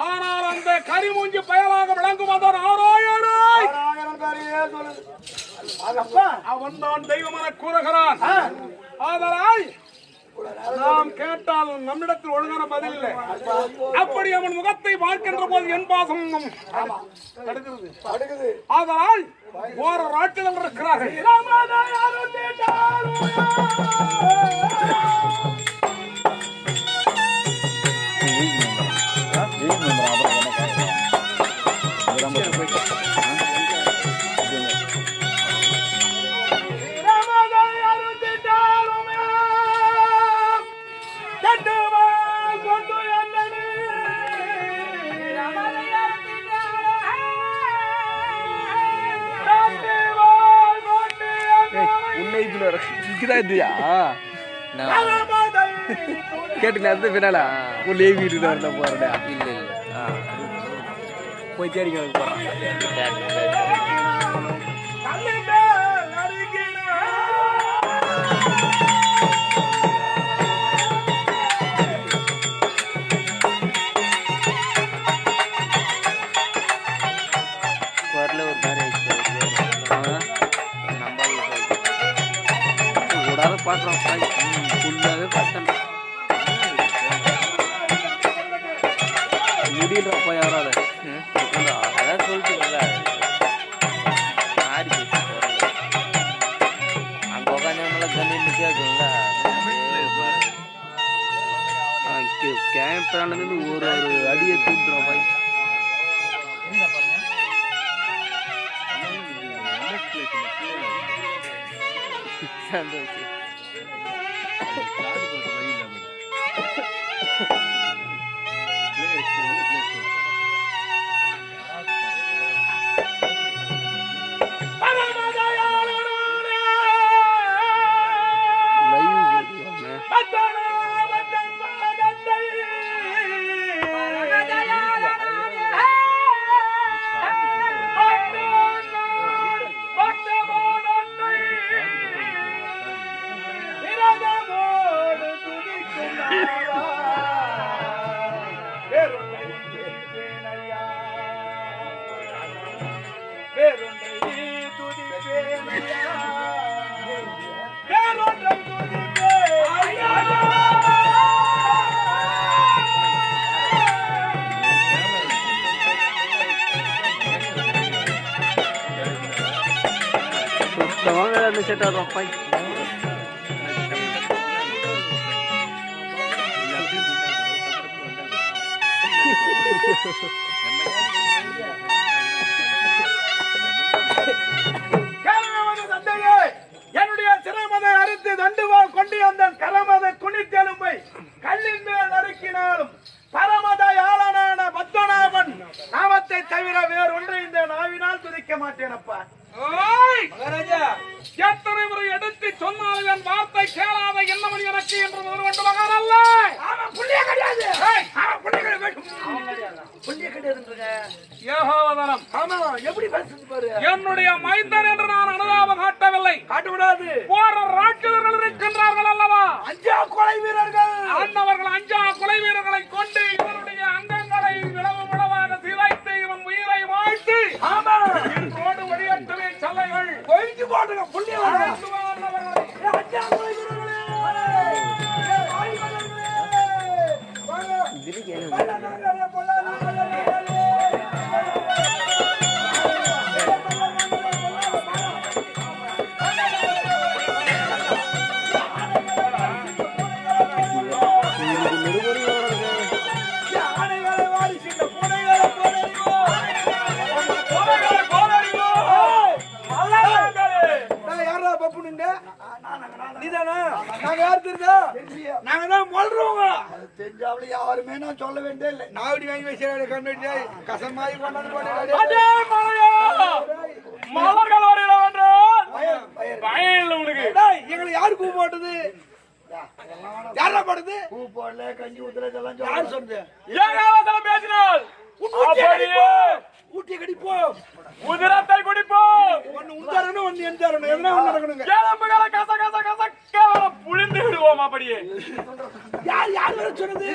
ஆனால் அந்த கரிமூஞ்சி பயலாக விளங்கும் அந்த நாராயணன் அவன் தான் தெய்வம் என கூறுகிறான். ஆதலால் நாம் கேட்டால் நம்மிடத்தில் ஒழுங்கான பதில் இல்லை. அப்படி அவன் முகத்தை பார்க்கின்ற போது என் பாசம் தடுக்கிறது. ஆதலால் ஓர ராட்டில் இருக்கிறார்கள். கேட்டு நேரத்து பின்னால உள்ளே வீட்டு வரல போறடா. இல்ல இல்ல போய் தேடிக்க போறான். ஒரு பாக்குறோம் ஃபுல்லாவே பார்த்தேன். முடியலப்பா யாரால அதான் சொல்லிட்டு ஆடி பேசி அங்கே உட்காந்து கண்ணி நிற்காதுல்ல கேம்ப்லேருந்து ஒரு அடியை தூண்டுறோம் பாய். சந்தோஷம் செட் ஆடுறோம் பாய். என்னுடைய சிறைமதை அறுத்து தண்டுவால் கொண்டு அந்த கரமத குனித்தெலும்பை கல்லின் மேல் நறுக்கினாலும் பரமதையாளனான பத்மநாபன் நாமத்தை தவிர வேறொன்றை இந்த நாவினால் துதிக்க மாட்டேனப்பா. எத்தனை முறை எடுத்து சொன்னாலும் என் வார்த்தை கேளாத என்ன மணி எனக்கு என்று ஒன்று மகான் அல்ல. என்னுடைய மைந்தன் என்று நான் அனுதாபம் காட்டவில்லை. காட்டக்கூடாது. போற ராட்சதர்கள் இருக்கின்றார்கள் அல்லவா, அஞ்சா கொலை வீரர்கள். அந்தவர்கள் அஞ்சா கொலை வீரர்களை கொண்டு இவருடைய அங்கங்களை விளவு விளவாக சிதைத்து இவன் உயிரை வாழ்த்து ரோடு வழியட்டுமே சல்லைகள் கொய்து போட்டுங்க புள்ளிய அஞ்சா கொலை வீரர்களே யாருமே நான் சொல்ல வேண்டிய இல்லை. நாவடி வாங்கி வச்சு கண்டு கசமாயி எங்களை யாரு பூ போட்டது, யாரா போட்டது? பூ போடல கஞ்சி ஊத்துல யாரு சொன்னது? பேசினால் ஊட்டி கடிப்போம், உதிரத்தை குடிப்போம், ஒன்னு உந்தாரணும் ஒன்னு எந்தாரணும், எதனா ஒண்ணு நடக்கணுங்க. எலும்புகளை கச கச கச புழிந்து விடுவோம். அப்படியே யார் யார் வர சொன்னது?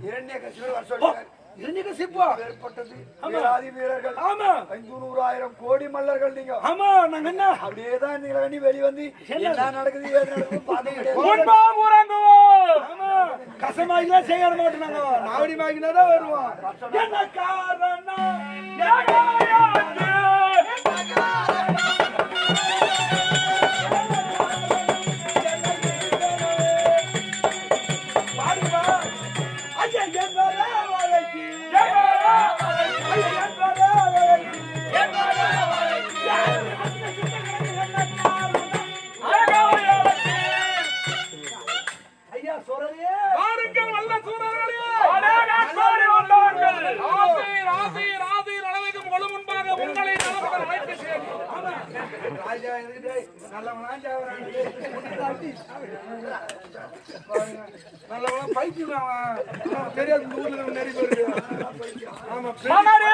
இரண்யகசிபர் வர சொல்றார். இரண்யகசிபா ஏற்பட்டது வீராதி வீரர்கள். ஆமா 500,000 கோடி மல்லர்கள் நீங்க. ஆமா நாங்க என்ன அப்படியே தான் நீங்க வேண்டி வெளி வந்து என்ன நடக்குது ஏது நடக்குது பாத்து உண்பாம் உறங்குவோம். ஆமா கசமாயிலாம் செய்ய மாட்டோம் நாங்க நாவடி மாகினா தான் வருவோம். என்ன காரணம் யகாயாத்து. பாடுவா ஐயா என்பரா வளைச்சி ஐயா சொல்றே வாருங்கள் வல்ல சூரர்களே. அநேக கோடி வந்தவர்கள். ராசி அளவுக்கும் கொழு முன்பாக உங்களை நலமுடன் அழைத்து சேர்க்கிறோம். ராஜா எதுடே நல்லவனா ஜாவறானே நல்லவனா பைத்தியமாவா தெரியாது இந்த ஊர்ல நிறைய பேர் ஆமா மகனே,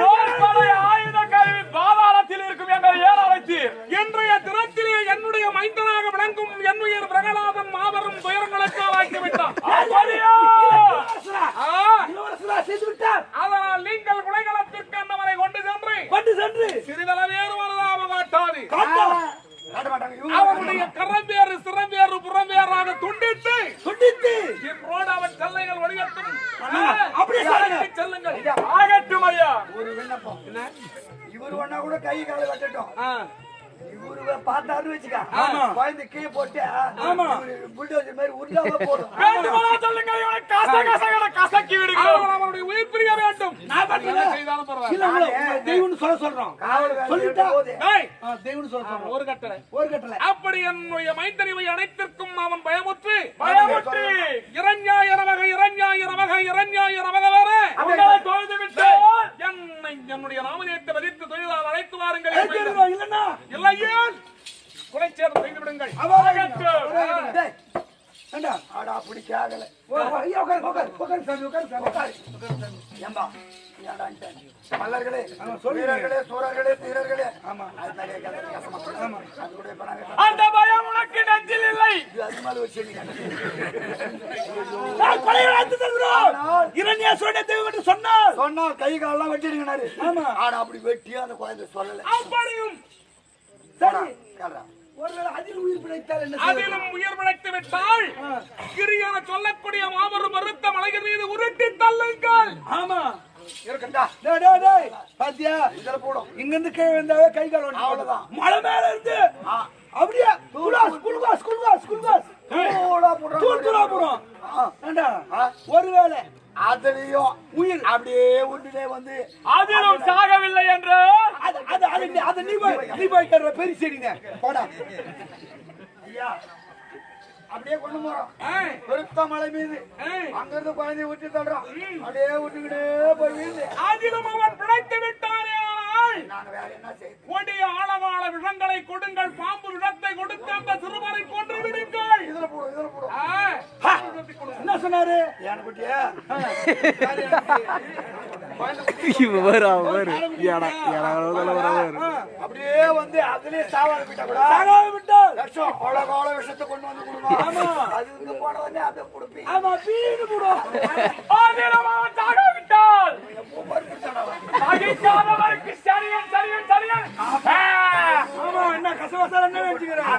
போர்படை ஆயுத கருவி பாதாளத்தில் இருக்கும் எங்கள் ஏற அழைத்தீர். இன்றைய தினத்திலே என்னுடைய மைந்தனாக விளங்கும் என்னுயிர் பிரகலாதன் மாபெரும் துயரங்களுக்கு ஆக்கிவிட்டார். அதனால் நீங்கள் குலைகளத்திற்கு அன்னவரை கொண்டு சென்று சிறிதளவேறு வரலாம காட்டாது. அவனுடைய கரம்பேறு சிறம்பேறு புறம்பேறாக துண்டித்து இன்றோடு அவன் செல்லைகள் ஒழியட்டும். அப்படியே செல்லுங்கள். ஆகட்டும் ஐயா. ஒரு விண்ணப்பம். இவரு ஒண்ணா கூட கை காலை வெட்டட்டும். இவரு பார்த்தாருன்னு வச்சுக்க. குழந்தை கீழே போட்டு புல்டோசர் மாதிரி உருளாவ போடும். கசக்கி விடுங்க. அவனுடைய உயிர் பிரிய வேண்டும். என்ன செய்தாலும் பரவாயில்லை. தெய்வம்னு சொல்றோம். சொல்லிட்டா தெய்வம்னு சொல்றோம். ஒரு கட்டளை. அப்படி என்னுடைய மைந்தறிவை அனைத்திற்கும் அவன் பயமுற்று இரண்யாயிர வகை வர அவங்களை தொழுது விட்டு என்னுடைய நாமதேயத்தை வதித்து தொழிலால் அழைத்து வாருங்கள். இல்லன்னா இல்லையே குலைச்சேர்ந்து செய்து விடுங்கள். அப்படி கேகல மல்லர்களே வீரர்களே சூரர்களே தீரர்களே. அந்த பயம் உனக்கு நெஞ்சில் இல்லை. சொன்னால் கை காலெல்லாம் வெட்டிடுங்கனாரு. ஆனா அப்படி வெட்டி அந்த குழந்தை சொல்லல. அப்படியும் அதிலும் உயிர் பிழைத்தால் என்ன அதிலும் உயிர் பிழைத்து விட்டால் கிரியான சொல்லக்கூடிய மாபெரும் மறுத்த மலையின் மீது உருட்டி தள்ளுங்கள். ஆமா இருக்கட்டா பாத்தியா இதுல போடும். இங்க இருந்து கீழே வந்தாவே கை கால் அவ்வளவுதான். மலை மேல இருந்து அப்படியே ஒருவேளை அதுலயும் உயிர் அப்படியே உண்டிலே வந்து அதிலும் சாகவில்லை என்று நீ போய் கேட்ற பெரிய செடிங்க போடா ஐயா. அப்படியே கொண்டு போறோம் பெருத்த மலை மீது. அங்க இருந்து குழந்தைய விட்டு தள்ளுறோம். அப்படியே விட்டுக்கிட்டே போய் வீழ்ந்து அதிலும் அவன் பிழைத்து விட்டானே. நாங்க வேற என்ன செய்ய? கொடிய ஆழவாழ விஷங்களை கொடுங்கள். பாம்பு விஷத்தை கொடுத்து அந்த சிறுவரை கொன்று விடுங்கள். இதுல போடும். என்ன சொன்னாரு ஏன்னுட்டியா அப்படியே வந்து அதுலயே சாவாத விட்டா கூட லட்சம் அழகால விஷத்தை கொண்டு வந்து கொடுங்க. அது இங்க போன உடனே அதை கொடுப்பீங்க. சாகவிட்டால் சகிக்காதவருக்கு சரியன். என்ன கசவசார என்ன வச்சுக்கிறேன்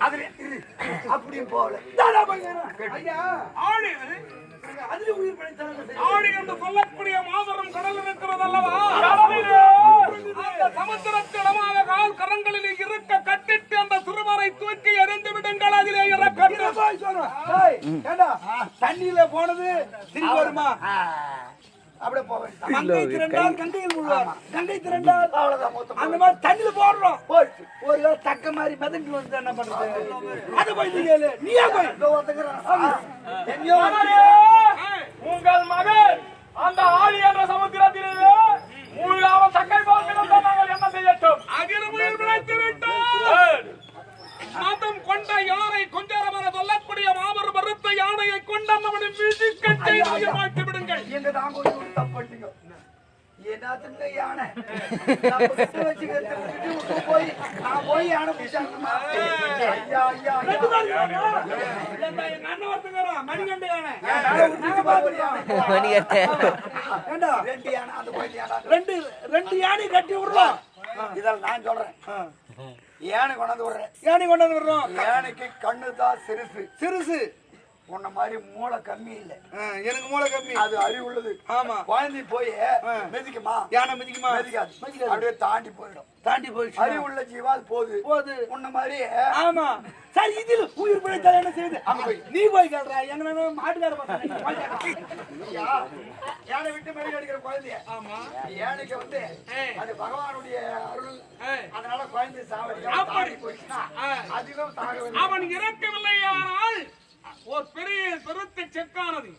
அதுல அப்படியும் போகல. ஐயா அதுல உயிர் பிழைத்தாலும் ஆடி என்று சொல்லக்கூடிய மாபெரும் கடல் இருக்கிறது அல்லவா? அந்த சமுத்திரத்திடமாக கால் கரங்களில் இருக்க கட்டிட்டு அந்த சிறுவரை தூக்கி எறிந்து விடுங்கள். அதிலே இறக்கட்டும். தண்ணியில போனது திரும்பி வருமா? அப்படியே போக வேண்டாம். கங்கை திரண்டால் கங்கையில் முழுவார். கங்கை திரண்டால் அவ்வளவுதான் மொத்தம். அந்த மாதிரி தண்ணியில போடுறோம். போயிடுச்சு. ஒரு தக்க மாதிரி மிதந்து வந்து என்ன பண்றது? அது போய் நீங்க நீயா போய் இதோ ஒருத்தங்கிறான். எங்கேயோ உங்கள் மகன் அந்த ஆழி என்ற சமுத்திரத்திலே மூழ்காமல் சக்கை போல் கிடந்தால் நாங்கள் என்ன செய்யட்டும்? அகில உயிர் பிழைத்து விட்டார். மதம் கொண்ட யானை கொஞ்சரவர சொல்லக்கூடிய மாபெரும் மறுத்த யானையை கொண்ட நம்முடைய விதிக்கட்டை மாற்றி விடுங்கள். எங்க தான் கொஞ்சம் தப்பட்டீங்க. என்னத்துக்கு யானை நான் விட்டு வச்சுக்கிட்டு போய் நான் போய் யானை பிடிச்சாங்கம்மா. ஐயா ஐயா இல்லப்பா, எங்க அண்ணன் ஒருத்தங்க வரான், மணிகண்ட யானை. ஏண்டா, ரெண்டு யானை அந்த கோயில் யானை ரெண்டு யானை கட்டி விடுறோம். இதெல்லாம் நான் சொல்றேன். யானை கொண்டாந்து விடுறேன். யானை கொண்டாந்து விடுறோம். யானைக்கு கண்ணுதான் சிறுசு. சிறுசு. உன்ன மாதிரி மூளை கம்மி இல்ல. எனக்கு மூளை கம்மி. அது அறிவுள்ளது. ஆமா. குழந்தை போய் மிதிக்குமா? யானை மிதிக்குமா? மிதிக்காது. அப்படியே தாண்டி போயிடும். தாண்டி போயிடுச்சு. அறிவுள்ள ஜீவால் போகுது. உன்ன மாதிரி. ஆமா. சரி, இதில் உயிர் பிழைத்தால் என்ன செய்யுது? நீ போய் கேள்றா, எங்க வேணும் மாட்டுக்கார பசங்க. யானை விட்டு மணி அடிக்கிற குழந்தைய. ஆமா. யானைக்கு வந்து அது பகவானுடைய அருள். அதனால குழந்தை சாவடி போயிடுச்சுன்னா அதிகம் சாக. அவன் இறக்கவில்லை ஆனால் ஒரு பெரிய பெருத்த செக்கானது.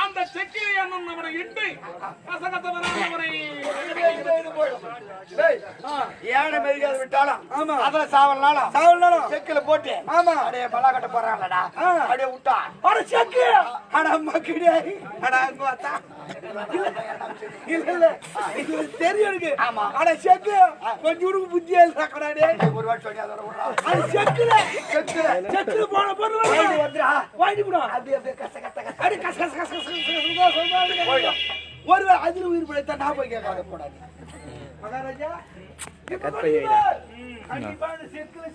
அந்த செக்கில் அண்ணன் அவனை இட்டு கசகத்தவரால் அவனை யானை மெதிக்காது விட்டாலும் ஆமா, அதுல சாவல்னாலும் செக்கில போட்டு ஆமா அப்படியே பலா கட்ட போறாங்களடா. அப்படியே விட்டா அட செக்கு. அட அம்மா கிடையாது. அட அங்க வாத்தா. இல்ல இல்ல, இது தெரியும் எனக்கு. ஆமா. அட செக்கு கொஞ்சம் உனக்கு புத்தியா இல்ல கடாடே. ஒரு வாட்டி சொல்லி அதோட விடுறா. அது செக்குல போன பொருள் வந்துடா. வாங்கி விடும். அப்படியே கச கச கச அடி கச கச கச கச போயிடும். ஒருவேளை அதில் உயிர் பிழைத்தா நான் போய் கேட்காத போடாது மகாராஜா. கற்பையா கண்டிப்பா செக்குல